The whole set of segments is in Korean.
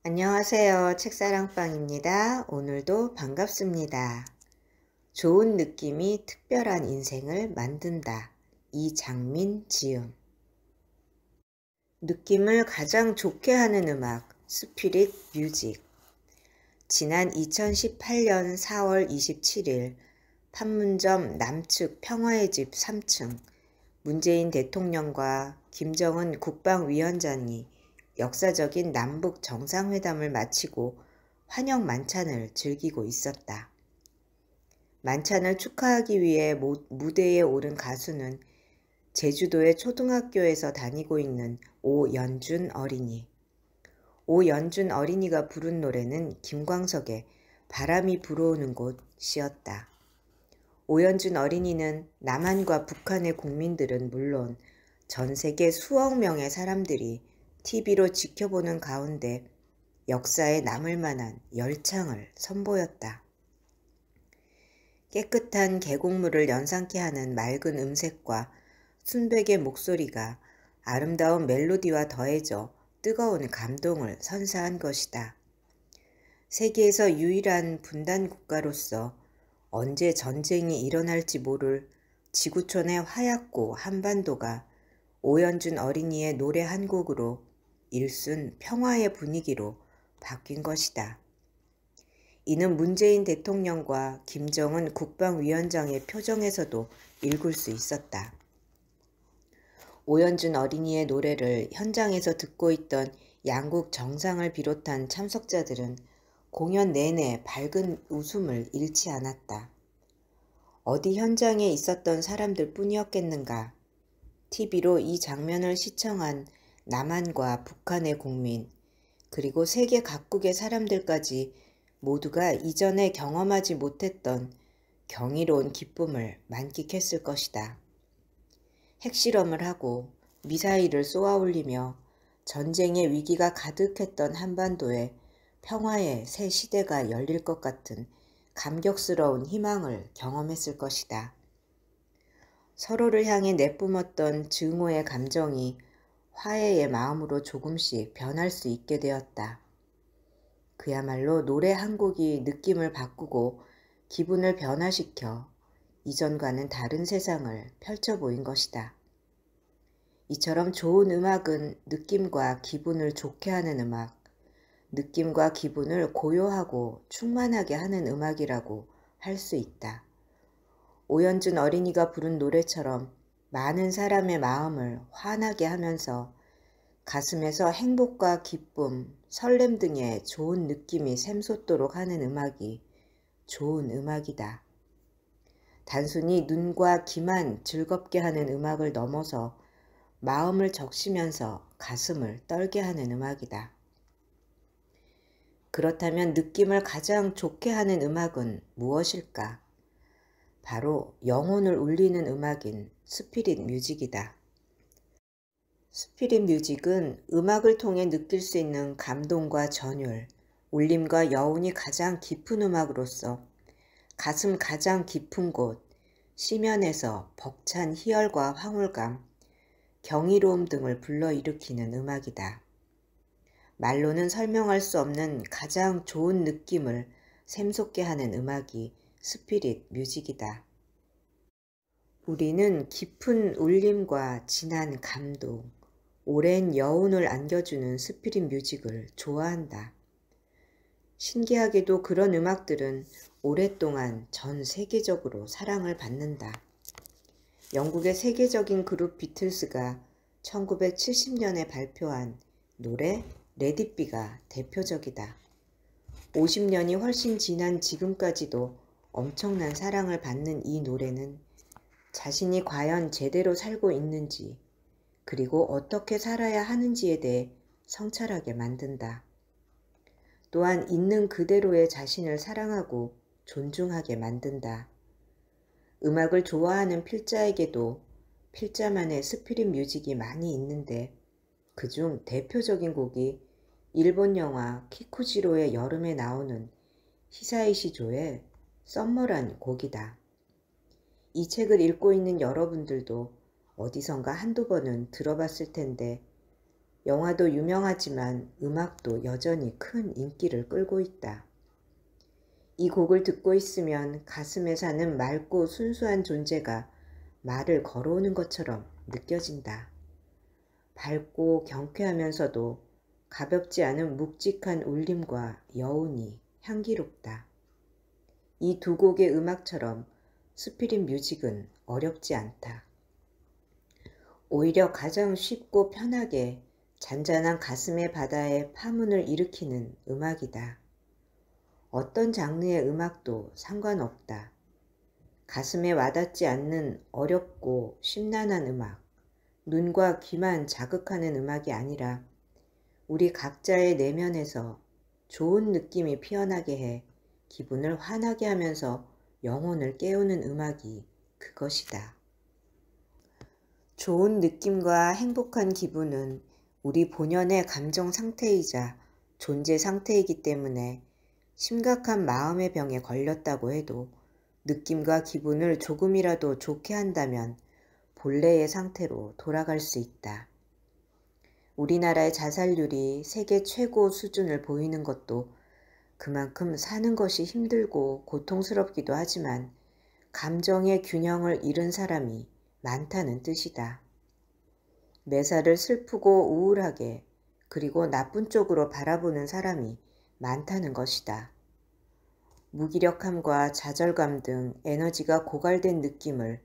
안녕하세요. 책사랑방입니다. 오늘도 반갑습니다. 좋은 느낌이 특별한 인생을 만든다. 이장민 지음. 느낌을 가장 좋게 하는 음악, 스피릿 뮤직. 지난 2018년 4월 27일 판문점 남측 평화의 집 3층 문재인 대통령과 김정은 국방위원장이 역사적인 남북 정상회담을 마치고 환영 만찬을 즐기고 있었다. 만찬을 축하하기 위해 무대에 오른 가수는 제주도의 초등학교에서 다니고 있는 오연준 어린이. 오연준 어린이가 부른 노래는 김광석의 바람이 불어오는 곳이었다. 오연준 어린이는 남한과 북한의 국민들은 물론 전 세계 수억 명의 사람들이 TV로 지켜보는 가운데 역사에 남을 만한 열창을 선보였다. 깨끗한 계곡물을 연상케 하는 맑은 음색과 순백의 목소리가 아름다운 멜로디와 더해져 뜨거운 감동을 선사한 것이다. 세계에서 유일한 분단 국가로서 언제 전쟁이 일어날지 모를 지구촌의 하얗고 한반도가 오연준 어린이의 노래 한 곡으로 일순 평화의 분위기로 바뀐 것이다. 이는 문재인 대통령과 김정은 국방위원장의 표정에서도 읽을 수 있었다. 오연준 어린이의 노래를 현장에서 듣고 있던 양국 정상을 비롯한 참석자들은 공연 내내 밝은 웃음을 잃지 않았다. 어디 현장에 있었던 사람들 뿐이었겠는가. TV로 이 장면을 시청한 남한과 북한의 국민, 그리고 세계 각국의 사람들까지 모두가 이전에 경험하지 못했던 경이로운 기쁨을 만끽했을 것이다. 핵실험을 하고 미사일을 쏘아올리며 전쟁의 위기가 가득했던 한반도에 평화의 새 시대가 열릴 것 같은 감격스러운 희망을 경험했을 것이다. 서로를 향해 내뿜었던 증오의 감정이 화해의 마음으로 조금씩 변할 수 있게 되었다. 그야말로 노래 한 곡이 느낌을 바꾸고 기분을 변화시켜 이전과는 다른 세상을 펼쳐 보인 것이다. 이처럼 좋은 음악은 느낌과 기분을 좋게 하는 음악, 느낌과 기분을 고요하고 충만하게 하는 음악이라고 할 수 있다. 오연준 어린이가 부른 노래처럼 많은 사람의 마음을 환하게 하면서 가슴에서 행복과 기쁨, 설렘 등의 좋은 느낌이 샘솟도록 하는 음악이 좋은 음악이다. 단순히 눈과 귀만 즐겁게 하는 음악을 넘어서 마음을 적시면서 가슴을 떨게 하는 음악이다. 그렇다면 느낌을 가장 좋게 하는 음악은 무엇일까? 바로 영혼을 울리는 음악인 스피릿 뮤직이다. 스피릿 뮤직은 음악을 통해 느낄 수 있는 감동과 전율, 울림과 여운이 가장 깊은 음악으로서 가슴 가장 깊은 곳, 심연에서 벅찬 희열과 황홀감, 경이로움 등을 불러일으키는 음악이다. 말로는 설명할 수 없는 가장 좋은 느낌을 샘솟게 하는 음악이 스피릿 뮤직이다. 우리는 깊은 울림과 진한 감동, 오랜 여운을 안겨주는 스피릿 뮤직을 좋아한다. 신기하게도 그런 음악들은 오랫동안 전 세계적으로 사랑을 받는다. 영국의 세계적인 그룹 비틀스가 1970년에 발표한 노래 레디비가 대표적이다. 50년이 훨씬 지난 지금까지도 엄청난 사랑을 받는 이 노래는 자신이 과연 제대로 살고 있는지, 그리고 어떻게 살아야 하는지에 대해 성찰하게 만든다. 또한 있는 그대로의 자신을 사랑하고 존중하게 만든다. 음악을 좋아하는 필자에게도 필자만의 스피릿 뮤직이 많이 있는데 그중 대표적인 곡이 일본 영화 키쿠지로의 여름에 나오는 히사이 시조의 썸머란 곡이다. 이 책을 읽고 있는 여러분들도 어디선가 한두 번은 들어봤을 텐데 영화도 유명하지만 음악도 여전히 큰 인기를 끌고 있다. 이 곡을 듣고 있으면 가슴에 사는 맑고 순수한 존재가 말을 걸어오는 것처럼 느껴진다. 밝고 경쾌하면서도 가볍지 않은 묵직한 울림과 여운이 향기롭다. 이 두 곡의 음악처럼 스피릿 뮤직은 어렵지 않다. 오히려 가장 쉽고 편하게 잔잔한 가슴의 바다에 파문을 일으키는 음악이다. 어떤 장르의 음악도 상관없다. 가슴에 와닿지 않는 어렵고 심란한 음악, 눈과 귀만 자극하는 음악이 아니라 우리 각자의 내면에서 좋은 느낌이 피어나게 해 기분을 환하게 하면서 영혼을 깨우는 음악이 그것이다. 좋은 느낌과 행복한 기분은 우리 본연의 감정 상태이자 존재 상태이기 때문에 심각한 마음의 병에 걸렸다고 해도 느낌과 기분을 조금이라도 좋게 한다면 본래의 상태로 돌아갈 수 있다. 우리나라의 자살률이 세계 최고 수준을 보이는 것도 그만큼 사는 것이 힘들고 고통스럽기도 하지만 감정의 균형을 잃은 사람이 많다는 뜻이다. 매사를 슬프고 우울하게 그리고 나쁜 쪽으로 바라보는 사람이 많다는 것이다. 무기력함과 좌절감 등 에너지가 고갈된 느낌을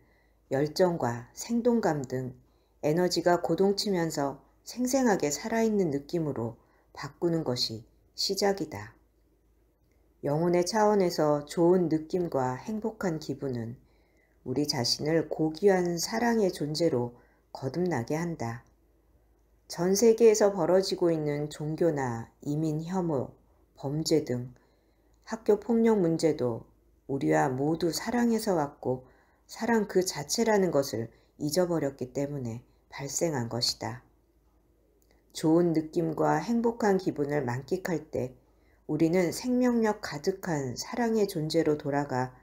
열정과 생동감 등 에너지가 고동치면서 생생하게 살아있는 느낌으로 바꾸는 것이 시작이다. 영혼의 차원에서 좋은 느낌과 행복한 기분은 우리 자신을 고귀한 사랑의 존재로 거듭나게 한다. 전 세계에서 벌어지고 있는 종교나 이민 혐오, 범죄 등 학교 폭력 문제도 우리와 모두 사랑에서 왔고 사랑 그 자체라는 것을 잊어버렸기 때문에 발생한 것이다. 좋은 느낌과 행복한 기분을 만끽할 때 우리는 생명력 가득한 사랑의 존재로 돌아가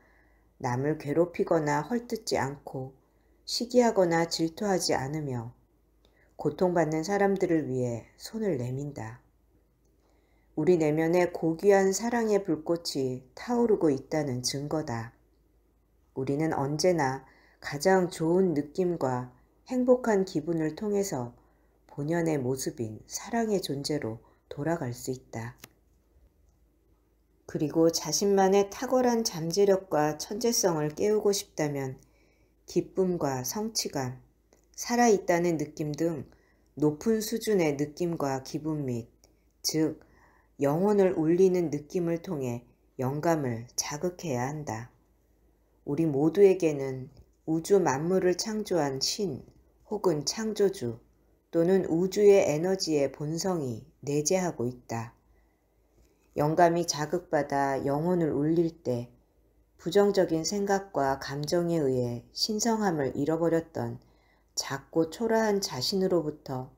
남을 괴롭히거나 헐뜯지 않고 시기하거나 질투하지 않으며 고통받는 사람들을 위해 손을 내민다. 우리 내면에 고귀한 사랑의 불꽃이 타오르고 있다는 증거다. 우리는 언제나 가장 좋은 느낌과 행복한 기분을 통해서 본연의 모습인 사랑의 존재로 돌아갈 수 있다. 그리고 자신만의 탁월한 잠재력과 천재성을 깨우고 싶다면 기쁨과 성취감, 살아있다는 느낌 등 높은 수준의 느낌과 기분 및 즉 영혼을 울리는 느낌을 통해 영감을 자극해야 한다. 우리 모두에게는 우주 만물을 창조한 신 혹은 창조주 또는 우주의 에너지의 본성이 내재하고 있다. 영감이 자극받아 영혼을 울릴 때 부정적인 생각과 감정에 의해 신성함을 잃어버렸던 작고 초라한 자신으로부터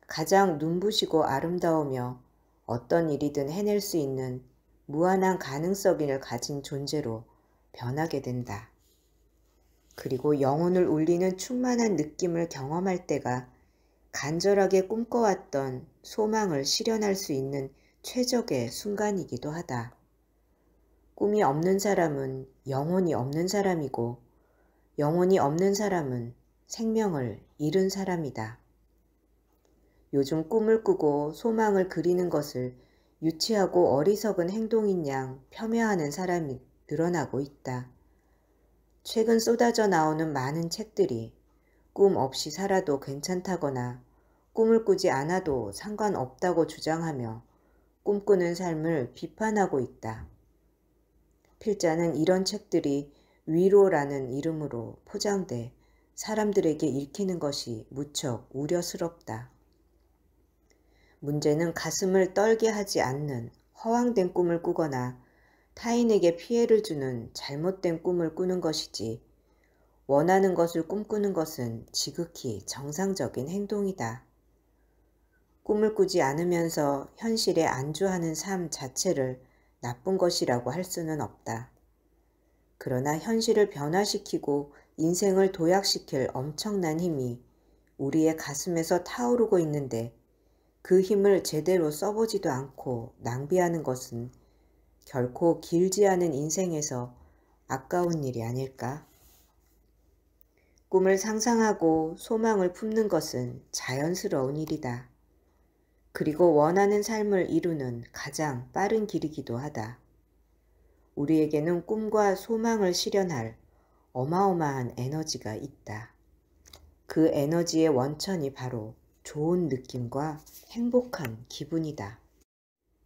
가장 눈부시고 아름다우며 어떤 일이든 해낼 수 있는 무한한 가능성을 가진 존재로 변하게 된다. 그리고 영혼을 울리는 충만한 느낌을 경험할 때가 간절하게 꿈꿔왔던 소망을 실현할 수 있는 최적의 순간이기도 하다. 꿈이 없는 사람은 영혼이 없는 사람이고 영혼이 없는 사람은 생명을 잃은 사람이다. 요즘 꿈을 꾸고 소망을 그리는 것을 유치하고 어리석은 행동인 양 폄훼하는 사람이 늘어나고 있다. 최근 쏟아져 나오는 많은 책들이 꿈 없이 살아도 괜찮다거나 꿈을 꾸지 않아도 상관없다고 주장하며 꿈꾸는 삶을 비판하고 있다. 필자는 이런 책들이 위로라는 이름으로 포장돼 사람들에게 읽히는 것이 무척 우려스럽다. 문제는 가슴을 떨게 하지 않는 허황된 꿈을 꾸거나 타인에게 피해를 주는 잘못된 꿈을 꾸는 것이지 원하는 것을 꿈꾸는 것은 지극히 정상적인 행동이다. 꿈을 꾸지 않으면서 현실에 안주하는 삶 자체를 나쁜 것이라고 할 수는 없다. 그러나 현실을 변화시키고 인생을 도약시킬 엄청난 힘이 우리의 가슴에서 타오르고 있는데 그 힘을 제대로 써보지도 않고 낭비하는 것은 결코 길지 않은 인생에서 아까운 일이 아닐까? 꿈을 상상하고 소망을 품는 것은 자연스러운 일이다. 그리고 원하는 삶을 이루는 가장 빠른 길이기도 하다. 우리에게는 꿈과 소망을 실현할 어마어마한 에너지가 있다. 그 에너지의 원천이 바로 좋은 느낌과 행복한 기분이다.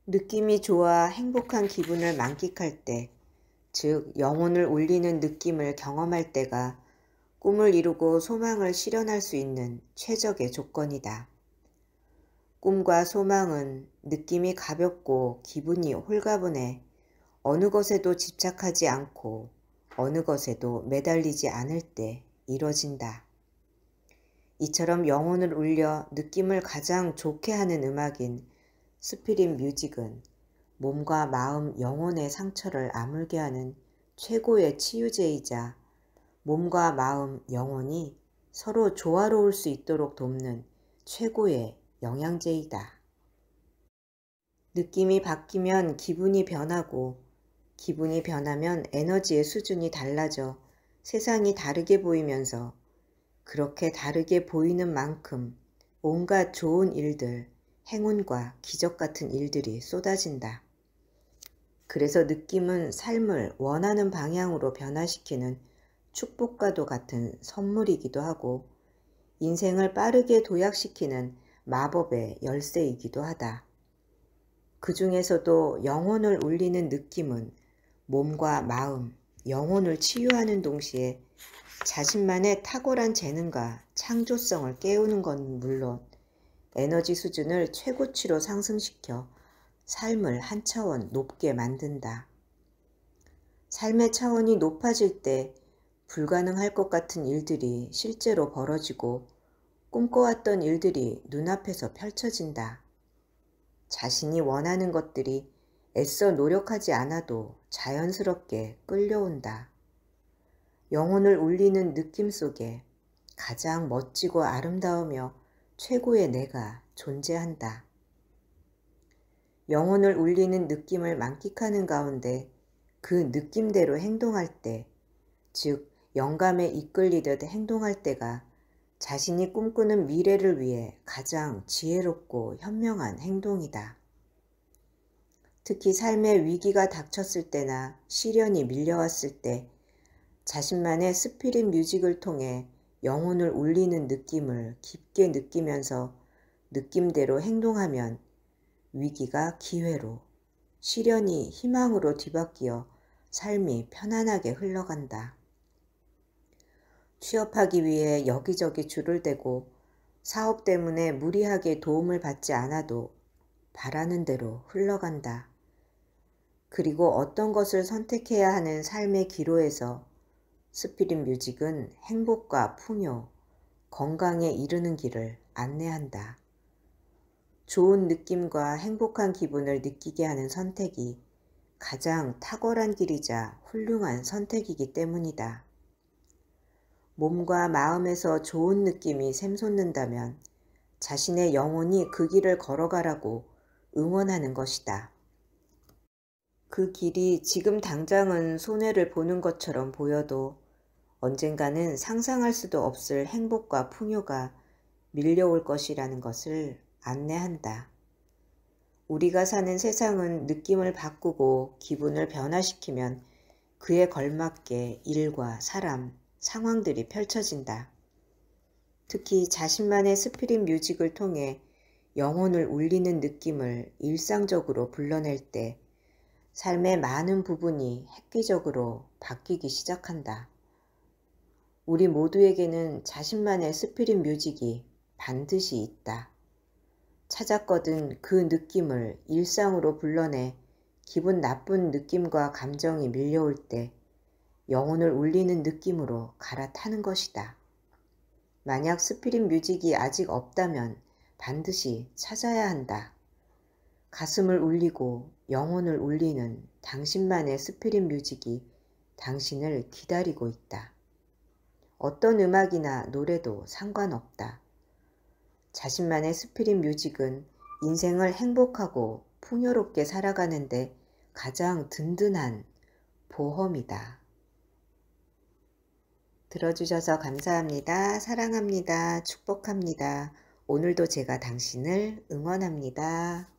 느낌이 좋아 행복한 기분을 만끽할 때, 즉 영혼을 울리는 느낌을 경험할 때가 꿈을 이루고 소망을 실현할 수 있는 최적의 조건이다. 꿈과 소망은 느낌이 가볍고 기분이 홀가분해 어느 것에도 집착하지 않고 어느 것에도 매달리지 않을 때 이뤄진다. 이처럼 영혼을 울려 느낌을 가장 좋게 하는 음악인 스피릿 뮤직은 몸과 마음, 영혼의 상처를 아물게 하는 최고의 치유제이자 몸과 마음, 영혼이 서로 조화로울 수 있도록 돕는 최고의 영양제이다. 느낌이 바뀌면 기분이 변하고 기분이 변하면 에너지의 수준이 달라져 세상이 다르게 보이면서 그렇게 다르게 보이는 만큼 온갖 좋은 일들, 행운과 기적 같은 일들이 쏟아진다. 그래서 느낌은 삶을 원하는 방향으로 변화시키는 축복과도 같은 선물이기도 하고 인생을 빠르게 도약시키는 마법의 열쇠이기도 하다. 그 중에서도 영혼을 울리는 느낌은 몸과 마음, 영혼을 치유하는 동시에 자신만의 탁월한 재능과 창조성을 깨우는 건 물론 에너지 수준을 최고치로 상승시켜 삶을 한 차원 높게 만든다. 삶의 차원이 높아질 때 불가능할 것 같은 일들이 실제로 벌어지고 꿈꿔왔던 일들이 눈앞에서 펼쳐진다. 자신이 원하는 것들이 애써 노력하지 않아도 자연스럽게 끌려온다. 영혼을 울리는 느낌 속에 가장 멋지고 아름다우며 최고의 내가 존재한다. 영혼을 울리는 느낌을 만끽하는 가운데 그 느낌대로 행동할 때, 즉 영감에 이끌리듯 행동할 때가 자신이 꿈꾸는 미래를 위해 가장 지혜롭고 현명한 행동이다. 특히 삶의 위기가 닥쳤을 때나 시련이 밀려왔을 때 자신만의 스피릿 뮤직을 통해 영혼을 울리는 느낌을 깊게 느끼면서 느낌대로 행동하면 위기가 기회로, 시련이 희망으로 뒤바뀌어 삶이 편안하게 흘러간다. 취업하기 위해 여기저기 줄을 대고 사업 때문에 무리하게 도움을 받지 않아도 바라는 대로 흘러간다. 그리고 어떤 것을 선택해야 하는 삶의 기로에서 스피릿 뮤직은 행복과 풍요, 건강에 이르는 길을 안내한다. 좋은 느낌과 행복한 기분을 느끼게 하는 선택이 가장 탁월한 길이자 훌륭한 선택이기 때문이다. 몸과 마음에서 좋은 느낌이 샘솟는다면 자신의 영혼이 그 길을 걸어가라고 응원하는 것이다. 그 길이 지금 당장은 손해를 보는 것처럼 보여도 언젠가는 상상할 수도 없을 행복과 풍요가 밀려올 것이라는 것을 안내한다. 우리가 사는 세상은 느낌을 바꾸고 기분을 변화시키면 그에 걸맞게 일과 사람, 상황들이 펼쳐진다. 특히 자신만의 스피릿 뮤직을 통해 영혼을 울리는 느낌을 일상적으로 불러낼 때 삶의 많은 부분이 획기적으로 바뀌기 시작한다. 우리 모두에게는 자신만의 스피릿 뮤직이 반드시 있다. 찾았거든 그 느낌을 일상으로 불러내 기분 나쁜 느낌과 감정이 밀려올 때 영혼을 울리는 느낌으로 갈아타는 것이다. 만약 스피릿 뮤직이 아직 없다면 반드시 찾아야 한다. 가슴을 울리고 영혼을 울리는 당신만의 스피릿 뮤직이 당신을 기다리고 있다. 어떤 음악이나 노래도 상관없다. 자신만의 스피릿 뮤직은 인생을 행복하고 풍요롭게 살아가는데 가장 든든한 보험이다. 들어주셔서 감사합니다. 사랑합니다. 축복합니다. 오늘도 제가 당신을 응원합니다.